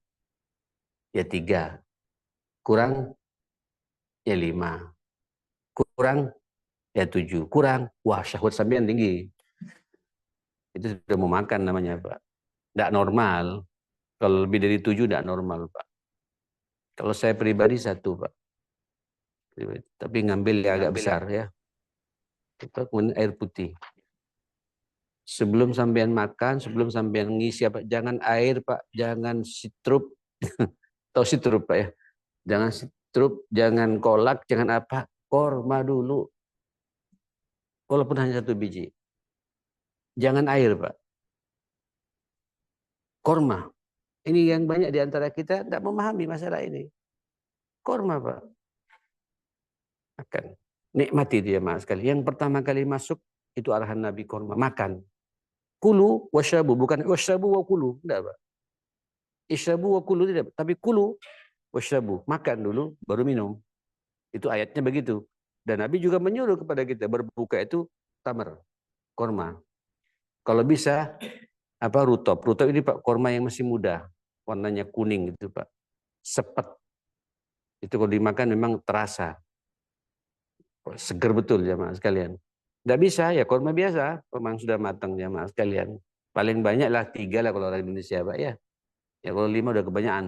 ya 3. Kurang, ya 5. Kurang, ya 7. Kurang, wah syahwat sampean tinggi. Itu sudah mau makan namanya Pak. Tidak normal. Kalau lebih dari 7 tidak normal Pak. Kalau saya pribadi 1 Pak. Tapi ngambil ya agak besar ya. Kemudian air putih. Sebelum sampean makan, sebelum sampean ngisi apa, jangan air Pak, jangan sitrup. Tahu sitrup Pak ya? Jangan sitrup, jangan kolak, jangan apa. Korma dulu. Walaupun hanya 1 biji. Jangan air Pak. Korma. Ini yang banyak di antara kita tidak memahami masalah ini. Korma Pak. Makan. Nikmati dia Mas sekali. Yang pertama kali masuk itu arahan Nabi korma. Makan. Kulu wasyabu. Bukan wasyabu wa kulu. Tidak Pak. Isyabu wa kulu tidak, tapi kulu wasyabu, makan dulu baru minum. Itu ayatnya begitu. Dan Nabi juga menyuruh kepada kita berbuka itu tamar, korma. Kalau bisa apa rutop. Rutop ini Pak korma yang masih muda, warnanya kuning gitu Pak. Sepet. Itu kalau dimakan memang terasa. Seger betul jamaah sekalian. Tidak bisa ya korma biasa, korma yang sudah matang jamaah sekalian. Paling banyak lah 3 lah kalau orang Indonesia Pak ya. Ya kalau 5 udah kebanyakan.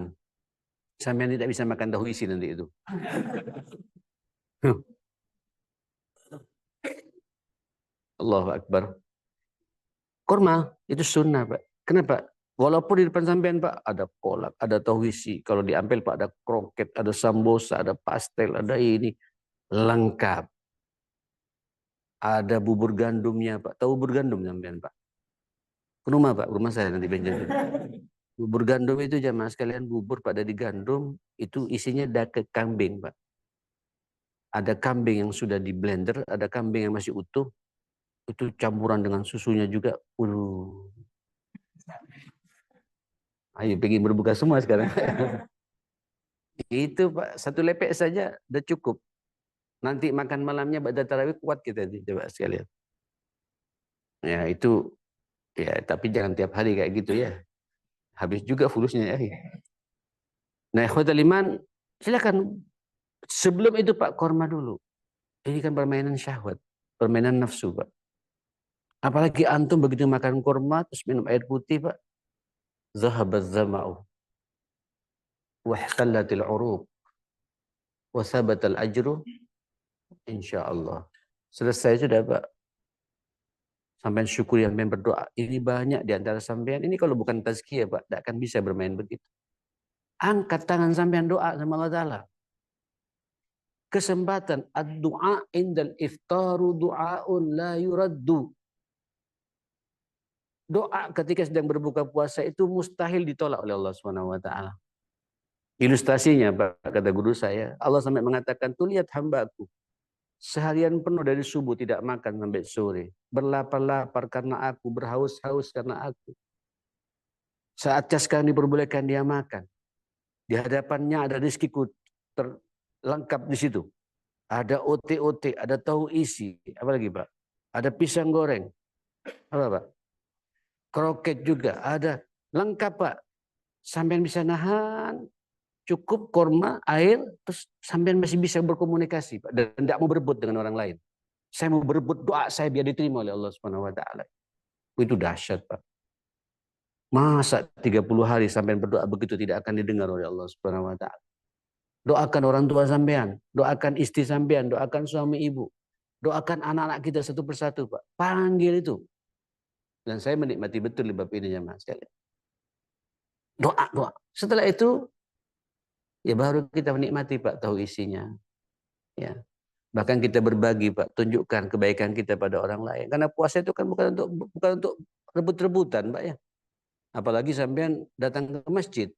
Sampai tidak bisa makan tahu isi nanti itu. Allahu Akbar. Korma itu sunnah Pak. Kenapa? Walaupun di depan sampean Pak ada kolak, ada tahu isi. Kalau di Ampel Pak ada kroket, ada sambosa, ada pastel, ada ini. Lengkap. Ada bubur gandumnya Pak. Tahu bubur gandum sampean Pak? Ke rumah Pak, rumah saya nanti bensin. Bubur gandum itu jamaah sekalian bubur Pak dari gandum itu isinya daging kambing Pak. Ada kambing yang sudah di blender, ada kambing yang masih utuh. Itu campuran dengan susunya juga. Ayo pengen berbuka semua sekarang. Itu Pak, satu lepek saja udah cukup. Nanti makan malamnya ba'da tarawih kuat kita coba sekalian. Ya itu ya tapi jangan tiap hari kayak gitu ya. Habis juga fulusnya ya. Nah, ikhwatal iman, silakan sebelum itu Pak korma dulu. Ini kan permainan syahwat, permainan nafsu Pak. Apalagi antum begitu makan korma terus minum air putih Pak. Zahabaz zama'u wa ihtallatil uruq wa sabatal ajru insyaallah. Selesai sudah Pak. Sampai syukur yang berdoa. Ini banyak di antara sampean. Ini kalau bukan tazkiyah Pak, tidak akan bisa bermain begitu. Angkat tangan sampean doa sama Allah Ta'ala. Kesempatan ad-du'a indal iftaru du'aun la yuraddu. Doa ketika sedang berbuka puasa itu mustahil ditolak oleh Allah Subhanahu wa taala. Ilustrasinya Pak, kata guru saya, Allah sampai mengatakan, "Tuh lihat hambaku. Seharian penuh dari subuh tidak makan sampai sore. Berlapar-lapar karena aku, berhaus-haus karena aku. Saatnya sekarang diperbolehkan dia makan. Di hadapannya ada rezekiku terlengkap di situ. Ada ote-ote, ada tahu isi. Apa lagi Pak? Ada pisang goreng. Apa Pak? Kroket juga ada. Lengkap Pak. Sampean bisa nahan. Cukup korma, air, terus sampean masih bisa berkomunikasi Pak. Dan tidak mau berebut dengan orang lain. Saya mau berebut doa saya biar diterima oleh Allah Subhanahu wa taala. Itu dahsyat Pak. Masa 30 hari sampean berdoa begitu tidak akan didengar oleh Allah Subhanahu wa taala. Doakan orang tua sampean, doakan istri sampean, doakan suami ibu, doakan anak-anak kita satu persatu Pak. Panggil itu. Dan saya menikmati betul di bab ini ya Mas sekalian. Doa, doa. Setelah itu ya baru kita menikmati Pak tahu isinya. Ya. Bahkan kita berbagi Pak, tunjukkan kebaikan kita pada orang lain. Karena puasa itu kan bukan untuk rebut-rebutan Pak ya. Apalagi sampean datang ke masjid.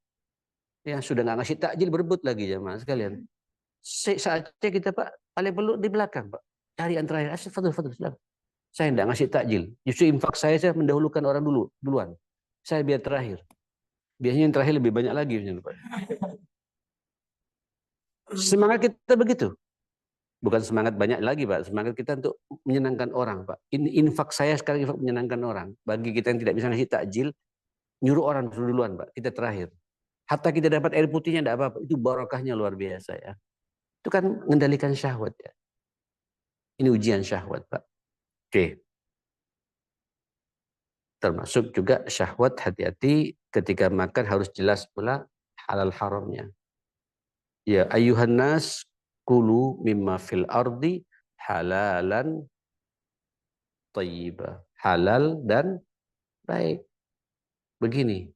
Ya sudah nggak ngasih takjil berebut lagi jamaah sekalian. Saatnya kita Pak paling perlu di belakang Pak. Cari yang terakhir. Fadul, silakan. Saya tidak ngasih takjil. Justru infak saya mendahulukan orang duluan. Saya biar terakhir. Biasanya yang terakhir lebih banyak lagi. Pak. Semangat kita begitu. Bukan semangat banyak lagi Pak. Semangat kita untuk menyenangkan orang Pak. Infak saya sekarang infak menyenangkan orang. Bagi kita yang tidak bisa ngasih takjil, nyuruh orang duluan Pak. Kita terakhir. Hatta kita dapat air putihnya tidak apa-apa. Itu barakahnya luar biasa ya. Itu kan mengendalikan syahwat ya. Ini ujian syahwat Pak. Oke. Termasuk juga syahwat hati-hati ketika makan harus jelas pula halal haramnya. Ya ayuhan nas kulu mimma fil ardi halalan thayyibah. Halal dan baik. Begini.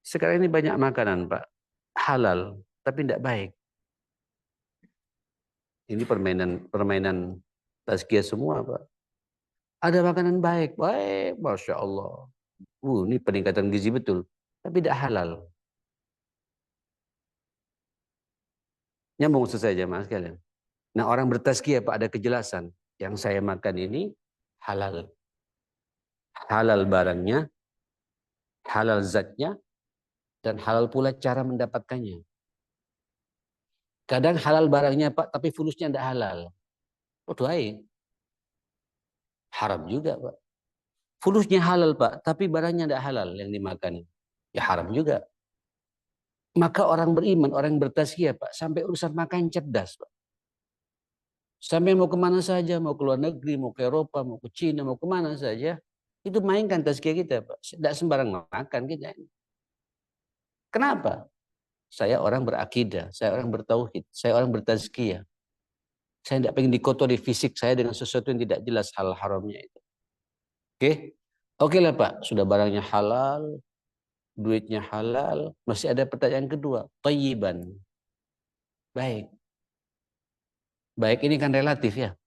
Sekarang ini banyak makanan Pak. Halal tapi tidak baik. Ini permainan tazkiyah semua Pak. Ada makanan baik, Masya Allah. Ini peningkatan gizi betul. Tapi tidak halal. Nyambung selesai jamaah sekalian. Nah orang bertazkiyah Pak ada kejelasan. Yang saya makan ini halal. Halal barangnya, halal zatnya, Dan halal pula cara mendapatkannya. Kadang halal barangnya Pak, tapi fulusnya tidak halal. Oh doain. Haram juga Pak. Fulusnya halal Pak, tapi barangnya tidak halal yang dimakan. Ya haram juga. Maka orang beriman, orang yang bertazkiyah Pak, sampai urusan makan cerdas Pak. Sampai mau kemana saja, mau ke luar negeri, mau ke Eropa, mau ke Cina, mau kemana saja, itu mainkan tazkiyah kita Pak. Tidak sembarang makan kita. Kenapa? Saya orang berakidah, saya orang bertauhid, saya orang bertazkiyah. Saya tidak pengen dikotori fisik saya dengan sesuatu yang tidak jelas hal haramnya itu. Oke? Oke lah Pak, sudah barangnya halal, duitnya halal, masih ada pertanyaan kedua, thayyiban. Baik. Baik ini kan relatif ya.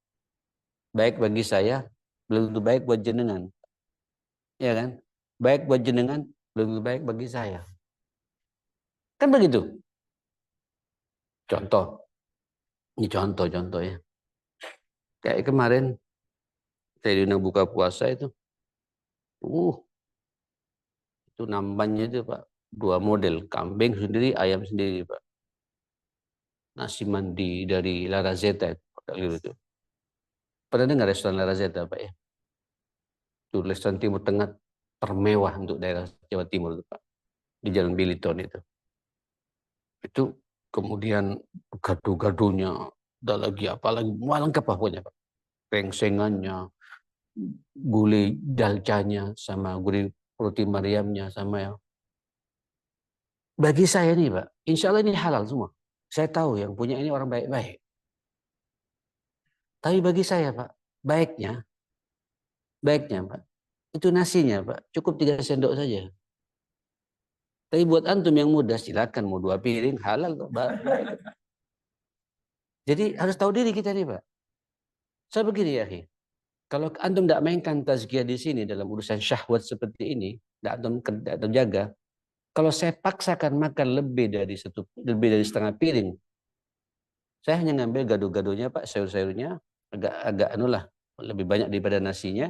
Baik bagi saya, belum tentu baik buat jenengan. Ya kan? Baik buat jenengan, belum tentu baik bagi saya. Kan begitu. Contoh. Ini contoh-contoh ya. Kayak kemarin, saya diundang buka puasa itu. Itu nambannya itu Pak. Dua model, kambing sendiri, ayam sendiri Pak. Nasi mandi dari La Razeta itu. Pernah dengar restoran La Razeta Pak ya? Itu restoran Timur Tengah termewah untuk daerah Jawa Timur itu Pak. Di Jalan Biliton itu. Itu kemudian gado-gadonya, ada lagi apa lagi, lengkap pokoknya Pak. Pengsengannya, gulai dalcanya, sama gulai roti Mariamnya, sama ya. Bagi saya nih Pak, insya Allah ini halal semua. Saya tahu yang punya ini orang baik-baik. Tapi bagi saya Pak, baiknya Pak, itu nasinya Pak, cukup 3 sendok saja. Tapi buat antum yang muda, silakan mau 2 piring, halal kok. Jadi harus tahu diri kita nih Pak. Saya begini ya, kalau antum tidak mainkan tazkiyah di sini dalam urusan syahwat seperti ini, tidak antum jaga. Kalau saya paksakan makan lebih dari setengah piring, saya hanya ngambil gado-gadonya Pak, sayur-sayurnya, agak anulah, lebih banyak daripada nasinya.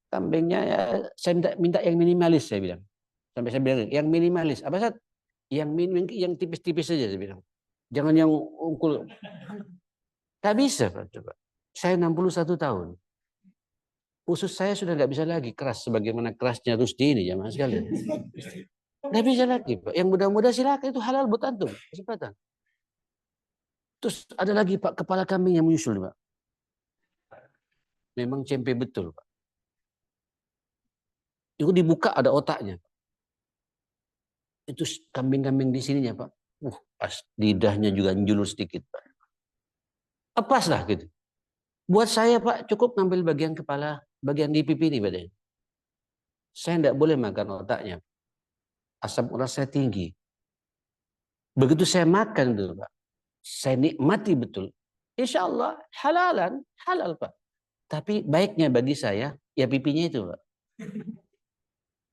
Kambingnya ya, saya minta yang minimalis saya bilang. Sampai saya bilang yang minimalis. Apa Sat? Yang tipis-tipis saja saya bilang. Jangan yang ungkul. Tak bisa Pak. Coba. Saya 61 tahun. Usus saya sudah nggak bisa lagi keras sebagaimana kerasnya Rusdi ini jamaah sekali. Nggak bisa lagi Pak. Yang muda-muda silakan itu halal buat antum. Kesempatan. Terus ada lagi Pak kepala kambing yang menyusul Pak. Memang cempe betul Pak. Itu dibuka ada otaknya. Itu kambing-kambing di sininya Pak. Pas lidahnya juga njulur sedikit Pak. Pas lah gitu. Buat saya Pak cukup ngambil bagian kepala, bagian di pipi ini badan. Saya tidak boleh makan otaknya. Asam urat saya tinggi. Begitu saya makan dulu Pak, saya nikmati betul. Insya Allah halal Pak. Tapi baiknya bagi saya ya pipinya itu Pak.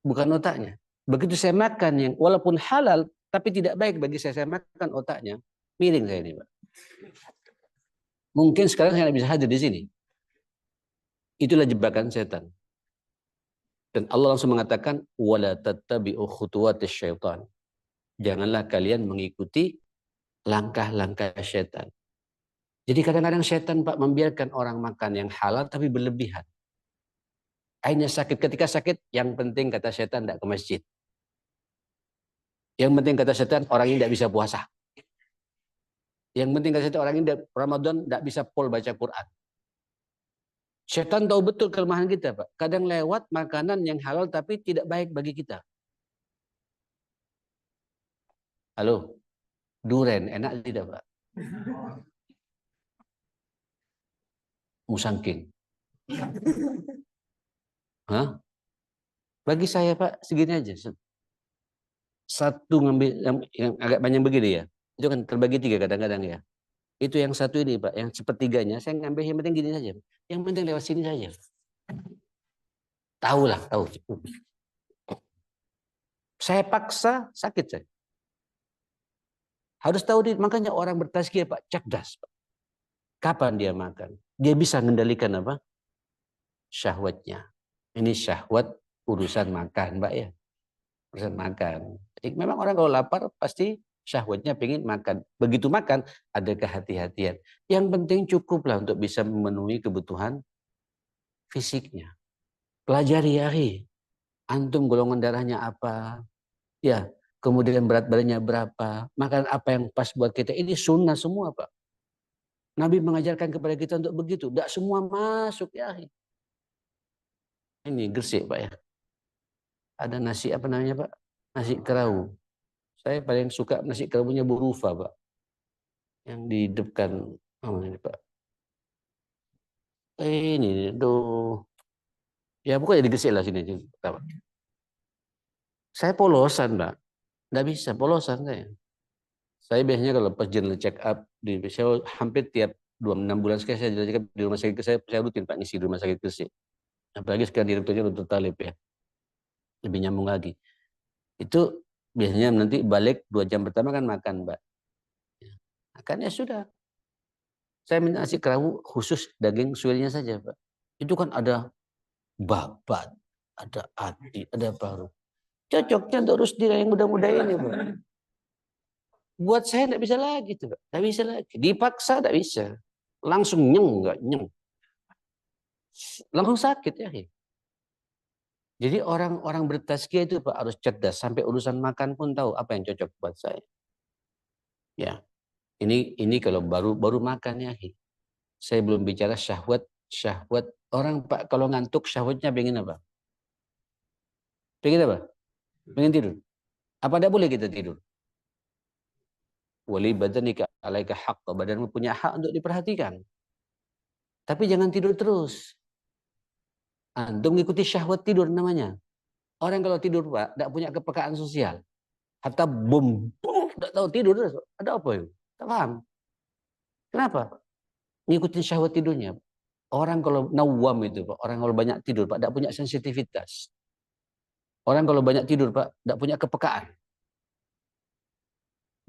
Bukan otaknya. Begitu saya makan yang walaupun halal tapi tidak baik bagi saya makan otaknya, miring saya ini Pak. Mungkin sekarang saya tidak bisa hadir di sini. Itulah jebakan setan. Dan Allah langsung mengatakan wala tattabi'u khutuwatis syaitan. Janganlah kalian mengikuti langkah-langkah setan. Jadi kadang-kadang setan Pak membiarkan orang makan yang halal tapi berlebihan. Akhirnya sakit, ketika sakit yang penting kata setan tidak ke masjid. Yang penting kata setan orang ini tidak bisa puasa. Yang penting kata setan orang ini Ramadan tidak bisa pol baca Quran. Setan tahu betul kelemahan kita Pak. Kadang lewat makanan yang halal tapi tidak baik bagi kita. Halo, duren enak tidak Pak? Musangking. Hah? Bagi saya Pak segini aja. Satu ngambil yang agak banyak begini ya. Itu kan terbagi 3 kadang-kadang ya. Itu yang satu ini Pak, yang sepertiganya saya ngambil yang penting gini saja. Yang penting lewat sini saja. Tahu. Saya paksa sakit saya. Harus tahu makanya orang bertazkiyah Pak cerdas Pak. Kapan dia makan? Dia bisa mengendalikan apa? Syahwatnya. Ini syahwat urusan makan Pak ya. Urusan makan. Jadi memang orang kalau lapar pasti syahwatnya pengen makan. Begitu makan, ada kehati-hatian. Yang penting cukuplah untuk bisa memenuhi kebutuhan fisiknya. Pelajari ya, antum golongan darahnya apa, ya, kemudian berat badannya berapa, makan apa yang pas buat kita. Ini sunnah semua, Pak. Nabi mengajarkan kepada kita untuk begitu. Tidak semua masuk ya. Ini Gresik, Pak ya. Ada nasi apa namanya, Pak? Nasi kerau. Saya paling suka nasi keraunya Bu Rufa, Pak. Yang dihidupkan. Oh, ini, Pak. Ini, tuh. Ya, pokoknya di Gresik lah sini. Pak. Saya polosan, Pak. Tidak bisa, polosan saya. Saya biasanya kalau pas general check up, saya hampir tiap 2-6 bulan sekali saya general check up di rumah sakit. Saya rutin, Pak, ngisi di rumah sakit Gresik. Apalagi sekarang direkturnya Dr. Talib ya. Lebih nyambung lagi. Itu biasanya nanti balik 2 jam pertama kan makan, Mbak. Makannya sudah. Saya minta nasi kerawu khusus daging suirnya saja, Pak. Itu kan ada babat, ada ati, ada paru. Cocoknya untuk Rusdi yang muda-muda ini, Pak. Buat saya tidak bisa lagi tuh, Pak. Tidak bisa lagi. Dipaksa tidak bisa. Langsung nyeng, enggak nyeng. Langsung sakit ya. Jadi orang-orang bertazkiyah itu Pak harus cerdas. Sampai urusan makan pun tahu apa yang cocok buat saya. Ya, ini kalau baru makan ya. Saya belum bicara syahwat orang Pak kalau ngantuk syahwatnya pengen apa? Pengen apa? Pengen tidur. Apa tidak boleh kita tidur? Wali badanika alaika haqq. Badanmu punya hak untuk diperhatikan. Tapi jangan tidur terus. Antum mengikuti syahwat tidur namanya. Orang kalau tidur Pak, tidak punya kepekaan sosial. Hatta bom, tidak tahu tidur. Ada apa itu? Tak paham. Kenapa? Ngikutin syahwat tidurnya. Orang kalau nawam itu Pak, orang kalau banyak tidur Pak, tidak punya sensitivitas. Orang kalau banyak tidur Pak, tidak punya kepekaan.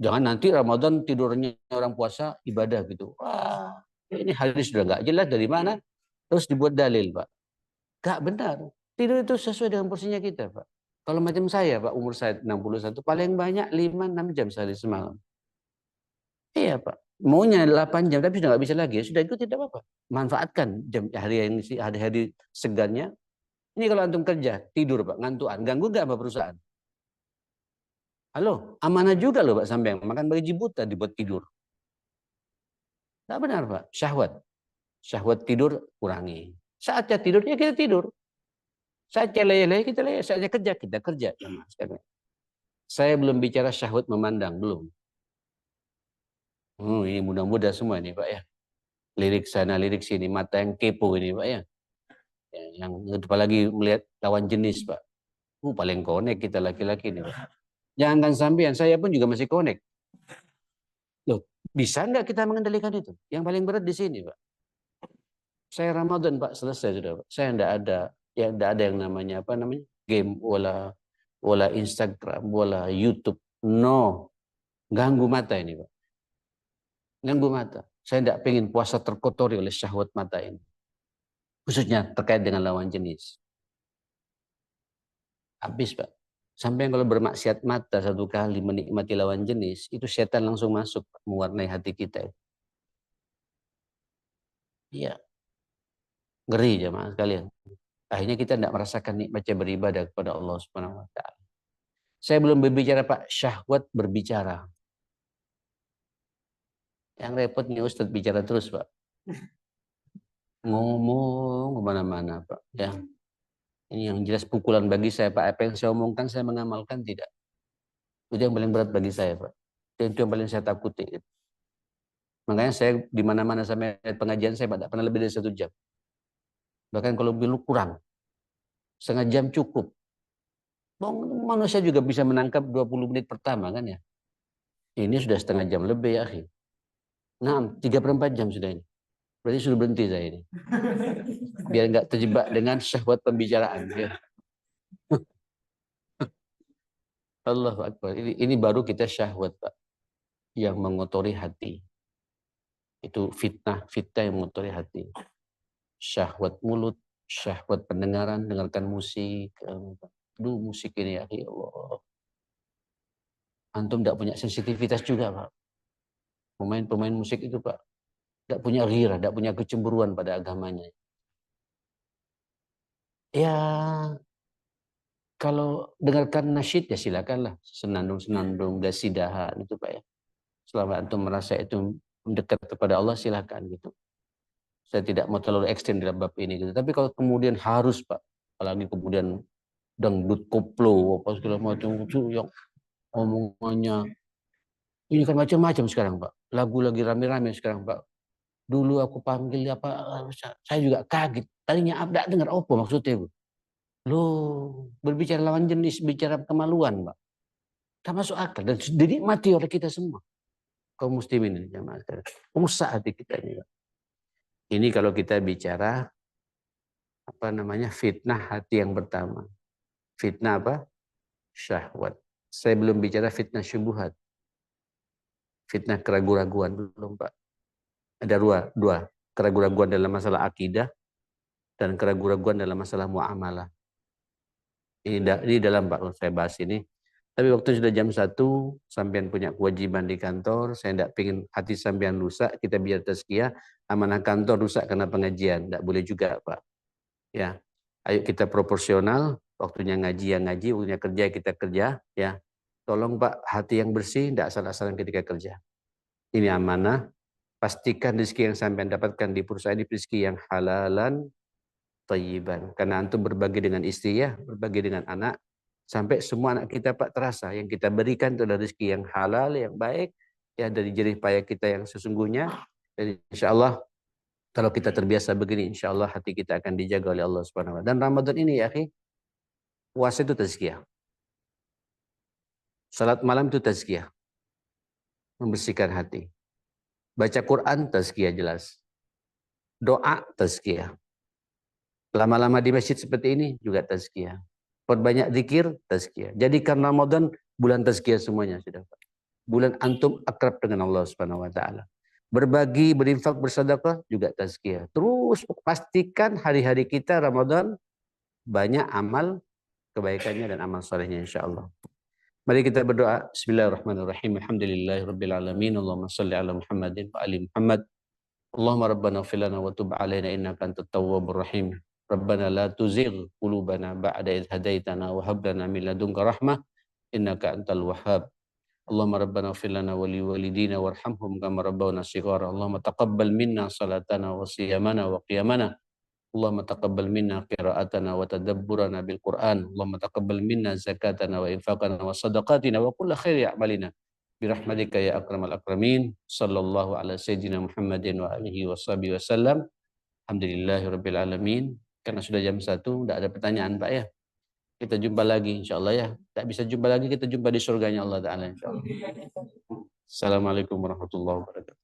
Jangan nanti Ramadan tidurnya orang puasa ibadah gitu. Wah, ini hadis sudah nggak jelas dari mana. Terus dibuat dalil Pak. Nggak benar. Tidur itu sesuai dengan porsinya kita Pak. Kalau macam saya Pak, umur saya 61, paling banyak 5-6 jam sehari semalam. Iya Pak. Maunya 8 jam, tapi sudah nggak bisa lagi. Sudah itu tidak apa-apa. Manfaatkan jam hari-hari segannya. Ini kalau antum kerja, tidur Pak, ngantuan. Ganggu nggak sama perusahaan? Halo, amanah juga loh Pak sampai makan bagi buta dibuat tidur. Tidak benar Pak. Syahwat. Syahwat tidur kurangi. Saatnya tidurnya kita tidur. Saatnya leleh kita leleh. Saatnya kerja kita kerja. Saya belum bicara syahwat memandang, belum. Ini muda-muda semua ini Pak ya. Lirik sana, lirik sini, mata yang kepo ini Pak ya. Yang apalagi melihat lawan jenis Pak. Paling konek kita laki-laki ini Pak. Jangan sampean, saya pun juga masih konek. Loh, bisa nggak kita mengendalikan itu? Yang paling berat di sini Pak. Saya Ramadan Pak selesai sudah Pak. Saya tidak ada yang namanya apa namanya game, wala Instagram, wala YouTube. No, ganggu mata ini Pak. Ganggu mata. Saya tidak pengen puasa terkotori oleh syahwat mata ini. Khususnya terkait dengan lawan jenis. Habis Pak. Sampai kalau bermaksiat mata satu kali menikmati lawan jenis, itu setan langsung masuk mewarnai hati kita. Iya, ngeri jemaah sekalian. Akhirnya kita tidak merasakan nikmatnya beribadah kepada Allah Subhanahu wa taala. Saya belum berbicara Pak, syahwat berbicara. Yang repotnya Ustadz bicara terus Pak. Ngomong kemana-mana Pak. Ya. Ini yang jelas pukulan bagi saya Pak. Apa yang saya omongkan saya mengamalkan tidak. Itu yang paling berat bagi saya Pak. Itu yang paling saya takuti. Makanya saya di mana-mana sampai pengajian saya Pak, tidak pernah lebih dari 1 jam. Bahkan kalau belum kurang. Setengah jam cukup. Manusia juga bisa menangkap 20 menit pertama kan ya. Ini sudah setengah jam lebih ya. Nah, 3/4 jam sudah ini. Berarti sudah berhenti saya ini. Biar nggak terjebak dengan syahwat pembicaraan. Ya. Allahu Akbar. Ini baru kita syahwat Pak. Yang mengotori hati. Itu fitnah yang mengotori hati. Syahwat mulut, syahwat pendengaran, dengarkan musik. Aduh musik ini ya Allah. Antum tidak punya sensitivitas juga, Pak. Pemain-pemain musik itu, Pak, tidak punya ghirah, tidak punya kecemburuan pada agamanya. Ya, kalau dengarkan nasyid ya silakanlah, senandung-senandung, gasidahan itu, Pak ya. Selama antum merasa itu mendekat kepada Allah, silakan gitu. Saya tidak mau terlalu ekstrim dalam bab ini gitu. Tapi kalau kemudian harus, Pak, apalagi kemudian dangdut koplo apa segala macam itu yang omongannya ini kan macam-macam sekarang, Pak. Lagu lagi rame-rame sekarang, Pak. Dulu aku panggil apa, saya juga kaget. Tadinya tidak dengar apa maksudnya, Bu. Loh, berbicara lawan jenis, bicara kemaluan, Pak. Tak masuk akal dan dinikmati oleh kita semua. Kaum muslimin ini jamaah sekalian. Pengusaha hati kita ini, Pak. Ini kalau kita bicara apa namanya fitnah hati yang pertama. Fitnah apa? Syahwat. Saya belum bicara fitnah syubhat. Fitnah keraguan-raguan belum, Pak. Ada dua. Keraguan-raguan dalam masalah akidah dan keraguan-raguan dalam masalah muamalah. Ini dalam Pak saya bahas ini. Tapi waktu sudah jam 1, sampean punya kewajiban di kantor, saya tidak ingin hati sampean rusak, kita biar tazkiyah, amanah kantor rusak karena pengajian, tidak boleh juga, Pak. Ya. Ayo kita proporsional, waktunya ngaji yang ngaji, waktunya kerja kita kerja, ya. Tolong Pak, hati yang bersih, tidak asal-asalan ketika kerja. Ini amanah, pastikan rezeki yang sampean dapatkan di perusahaan ini rezeki yang halalan, thayyiban. Karena antum berbagi dengan istri ya, berbagi dengan anak, sampai semua anak kita Pak terasa yang kita berikan itu adalah rezeki yang halal, yang baik, ya dari jerih payah kita yang sesungguhnya. Dan insya Allah kalau kita terbiasa begini, insya Allah hati kita akan dijaga oleh Allah Subhanahu wa taala. Dan Ramadan ini ya, akhi, puasa itu tazkiyah. Salat malam itu tazkiyah, membersihkan hati. Baca Quran tazkiyah jelas. Doa tazkiyah. Lama-lama di masjid seperti ini juga tazkiyah. Perbanyak zikir tazkiyah. Jadikan Ramadan bulan tazkiyah semuanya sudah, Pak. Bulan antum akrab dengan Allah Subhanahu wa taala. Berbagi, berinfak, bersedekah juga tazkiyah. Terus pastikan hari-hari kita Ramadan banyak amal kebaikannya dan amal solehnya insyaallah. Mari kita berdoa. Bismillahirrahmanirrahim. Alhamdulillahirabbil alamin. Allahumma shalli ala Muhammadin wa ali Muhammad. Allahumma rabbana ighfir lana wa tub alaina innaka antat tawwabur rahim. Rabbana la tuzigh qulubana ba'da idh hadaitana wa hab lana min ladunka rahmah innaka antal wahhab. Allahumma rabbana ighfir lana wa li walidina warhamhum kama rabbawna shighara. Allahumma taqabbal minna salatana wa siyamana wa qiyamana. Allahumma taqabbal minna qira'atana wa tadabburana bil Qur'an. Allahumma taqabbal minna zakatana wa infaqana wa sadaqatina wa kulla khairi a'malina. Birahmatika ya akramal akramin. Sallallahu ala sayyidina Muhammadin wa alihi wa sahbihi wasallam. Alhamdulillahirabbil alamin. Karena sudah jam 1, tidak ada pertanyaan, Pak ya. Kita jumpa lagi insyaallah ya. Tak bisa jumpa lagi, kita jumpa di surganya Allah taala insyaallah. Assalamualaikum warahmatullahi wabarakatuh.